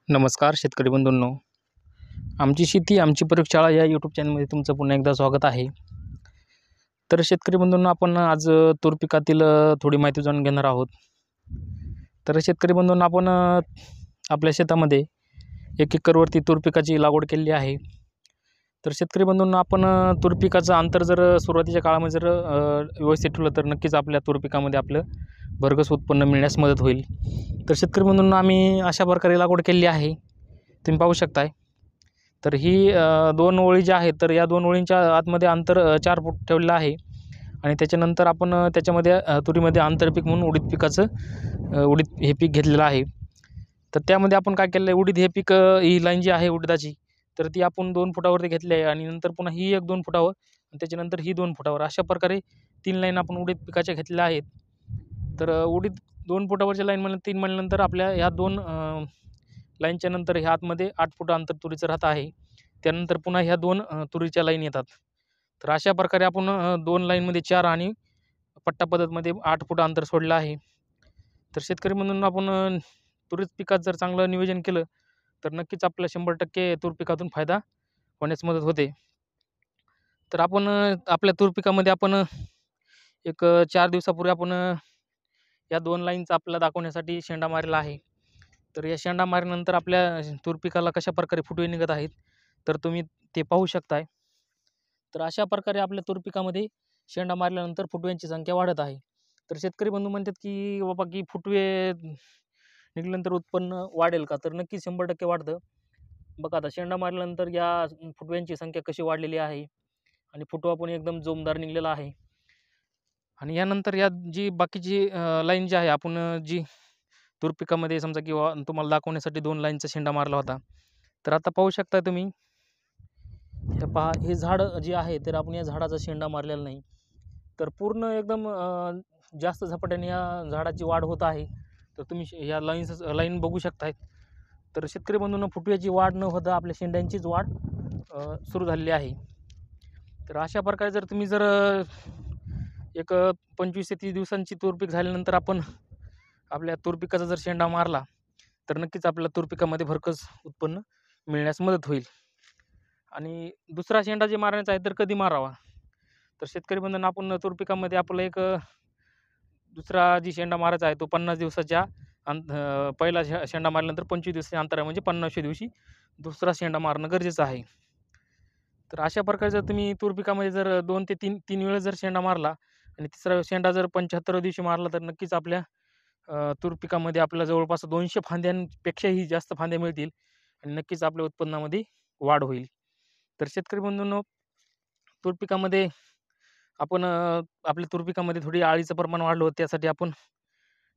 नमस्कार शेतकरी बंधूंनो, आमची शेती आमची प्रयोगशाळा या यूट्यूब चॅनलमध्ये तुमचं पुन्हा एकदा स्वागत आहे. तर शेतकरी बंधूंनो, आपण आज तूर पिकातील थोडी माहिती जाणून घेणार आहोत. तर शेतकरी बंधूंनो, आपण आपल्या शेतामध्ये 1 एकरवरती तूर पिकाची लागवड केलेली आहे. तर शेतकरी बंधूंनो, आपण तूर पिकाचं अंतर जर सुरुवातीच्या काळामध्ये जर व्यवस्थित ठेवलं तर नक्कीच आपल्या तूर पिकामध्ये आपलं भरघोस उत्पन्न मिळण्यास मदत होईल. तर शेतकरी बंधूंनो, आम्ही अशा प्रकारे लागवड केलेली आहे, तुम्ही पाहू शकताय. तर ही 2 ओळी ज्या आहेत, तर या 2 ओळींच्या आतमध्ये अंतर 4 फूट ठेवलेलं आहे. आणि त्याच्यानंतर आपण त्याच्यामध्ये तुरीमध्ये आंतरपीक म्हणून उडीद पिकाचं उडीद हे पीक घेतलेलं आहे. तर त्यामध्ये आपण काय केलेलं आहे, उडीद हे पीक ही लाईन जी आहे उडीदाची, तर ती आपण 2 फुटावरती घेतली आहे आणि नंतर पुन्हा ही एक 2 फुटावर आणि त्याच्यानंतर ही 2 फुटावर अशा प्रकारे 3 लाईन आपण उडीद पिकाच्या घेतलेल्या आहेत. तर उडीद 2 फुटावरच्या लाईन म्हणलं 3 म्हणल्यानंतर आपल्या ह्या 2 लाईनच्या नंतर ह्या आतमध्ये 8 फूट अंतर तुरीचं राहत आहे. त्यानंतर पुन्हा ह्या 2 तुरीच्या लाईन येतात. तर अशा प्रकारे आपण 2 लाईनमध्ये 4 आणि पट्टा पद्धतमध्ये 8 फूट अंतर सोडलं आहे. तर शेतकरी म्हणून आपण तुरीच पिकात जर चांगलं नियोजन केलं तर नक्कीच आपल्याला 100% तूर पिकातून फायदा होण्यास मदत होते. तर आपण आपल्या तूर पिकामध्ये आपण एक 4 दिवसापूर्वी आपण या 2 लाईनचा आपल्याला दाखवण्यासाठी शेंडा मारलेला आहे. तर या शेंडा मारल्यानंतर आपल्या तूर पिकाला कशाप्रकारे फुटवे निघत आहेत तर तुम्ही ते पाहू शकताय. तर अशा प्रकारे आपल्या तूर पिकामध्ये शेंडा मारल्यानंतर फुटव्यांची संख्या वाढत आहे. तर शेतकरी बंधू म्हणतात की बाबा की फुटवे निघाल्यानंतर उत्पन्न वाढेल का? तर नक्कीच 100% वाढतं. बघा, आता शेंडा मारल्यानंतर या फुटव्यांची संख्या कशी वाढलेली आहे आणि फुटवा पण एकदम जोमदार निघालेला आहे. आणि यानंतर या जी बाकीची लाईन जी आहे, आपण जी तूर पिकामध्ये समजा किंवा तुम्हाला दाखवण्यासाठी 2 लाईनचा शेंडा मारला होता. तर आता पाहू शकता तुम्ही, हे पहा, हे झाड जे आहे तर आपण या झाडाचा शेंडा मारलेला नाही. तर पूर्ण एकदम जास्त झपाट्याने या झाडाची वाढ होत आहे. तर तुम्ही या लाईन बघू शकताय. तर शेतकरी बंधूंनो, फुटव्याची वाढ न होता आपल्या शेंड्यांचीच वाढ सुरू झालेली आहे. तर अशा प्रकारे जर तुम्ही जर एक 25 ते 30 दिवसांची तूर पीक झाल्यानंतर आपण आपल्या तूर पिकाचा जर शेंडा मारला तर नक्कीच आपल्याला तूर पिकामध्ये भरघोस उत्पन्न मिळण्यास मदत होईल. आणि दुसरा शेंडा जे मारायचा आहे तर कधी मारावा? तर शेतकरी बंधूंनो, आपण तूर पिकामध्ये आपलं एक दुसरा जी शेंडा मारायचा आहे तो 50 दिवसाच्या पहिला शेंडा मारल्यानंतर 25 दिवसाच्या अंतरावर म्हणजे 50व्या दिवशी दुसरा शेंडा मारणं गरजेचं आहे. तर अशा प्रकारे जर तुम्ही तूर पिकामध्ये जर 2 ते 3 वेळेस जर शेंडा मारला आणि तिसरा शेंडा जर 75व्या दिवशी मारला तर नक्कीच आपल्या तूर पिकामध्ये आपल्याला जवळपास 200 फांद्यांपेक्षाही जास्त फांद्या मिळतील आणि नक्कीच आपल्या उत्पन्नामध्ये वाढ होईल. तर शेतकरी बंधूंनो, तूर पिकामध्ये आपण आपल्या तूर पिकामध्ये थोडी अळीचं प्रमाण वाढलं होतं. त्यासाठी आपण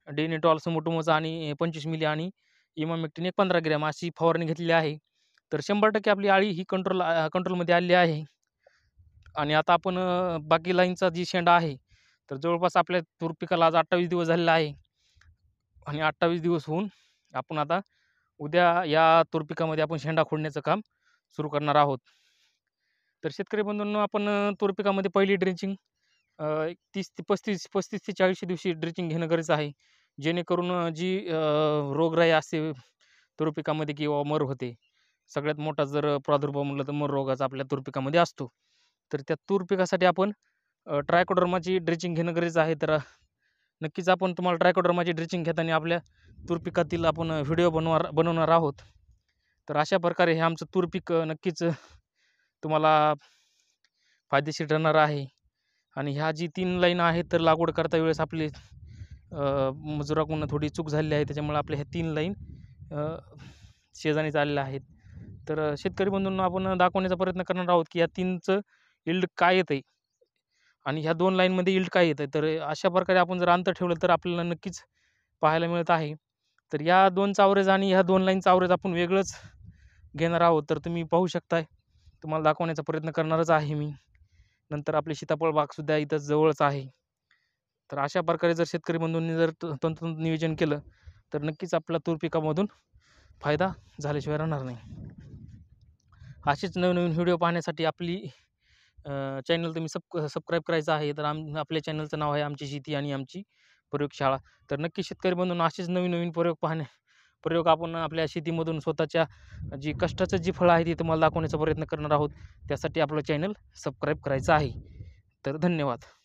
डेनिटॉल, सुमोटोमोचा आणि 25 मिली आणि इमामेक्टिन 15 ग्रॅम अशी फवारणी घेतलेली आहे. तर 100% आपली अळी ही कंट्रोलमध्ये आलेली आहे. आणि आता आपण बाकी लाईनचा जी शेंडा आहे तर जवळपास आपल्या तूर पिकाला आज 28 दिवस झालेला आहे. आणि 28 दिवस होऊन आपण आता उद्या या तूर पिकामध्ये आपण शेंडा खोडण्याचं काम सुरू करणार आहोत. तर शेतकरी बंधूंनो, आपण तूर पिकामध्ये पहिली ड्रेंचिंग 30 ते 35 ते 40 दिवशी ड्रेंचिंग घेणं गरजेचं आहे. जेणेकरून जी रोगराई असते तूर पिकामध्ये किंवा मर होते. सगळ्यात मोठा जर प्रादुर्भाव म्हटलं तर मर रोगाचा आपल्या तूर पिकामध्ये असतो. तर त्या तूर पिकासाठी आपण ट्रायकोडर्माची ड्रेंचिंग घेणं गरजेचं आहे. तर नक्कीच आपण तुम्हाला ट्रायकोडर्माची ड्रेंचिंग घेताना आपल्या तूर पिकातील आपण व्हिडिओ बनवणार आहोत. तर अशा प्रकारे हे आमचं तूर पीक नक्कीच तुम्हाला फायदेशीर ठरणार आहे. आणि ह्या जी 3 लाईन आहेत तर लागवड करता वेळेस आपली मजुराकडून थोडी चूक झालेली आहे. त्याच्यामुळे आपल्या ह्या 3 लाईन शेजारी चाललेल्या आहेत. तर शेतकरी बंधूंना आपण दाखवण्याचा प्रयत्न करणार आहोत की या 3चं यील्ड काय येतं आहे आणि ह्या 2 लाईनमध्ये यील्ड काय येतं आहे. तर अशा प्रकारे आपण जर अंतर ठेवलं तर आपल्याला नक्कीच पाहायला मिळत आहे. तर या 2चं ॲव्हरेज आणि ह्या 2 लाईनचं ॲव्हरेज आपण वेगळंच घेणार आहोत. तर तुम्ही पाहू शकताय. तुम्हाला दाखवण्याचा प्रयत्न करणारच आहे मी. नंतर आपली सीताफळ बागसुद्धा इथं जवळच आहे. तर अशा प्रकारे जर शेतकरी बंधूंनी जर तंतोतंत नियोजन केलं तर नक्कीच आपला तूर पिकामधून फायदा झाल्याशिवाय राहणार नाही. असेच नवनवीन व्हिडिओ पाहण्यासाठी आपली चॅनल तुम्ही सबस्क्राईब करायचं आहे. तर आपल्या चॅनलचं नाव आहे आमची शेती आणि आमची प्रयोगशाळा. तर नक्की शेतकरी बंधूंनो, असेच नवीन प्रयोग प्रयोग आपण आपल्या शेतीमधून स्वतःच्या जी कष्टाचं जी फळं आहे ती तुम्हाला दाखवण्याचा प्रयत्न करणार आहोत. त्यासाठी आपलं चॅनल सबस्क्राईब करायचं आहे. तर धन्यवाद.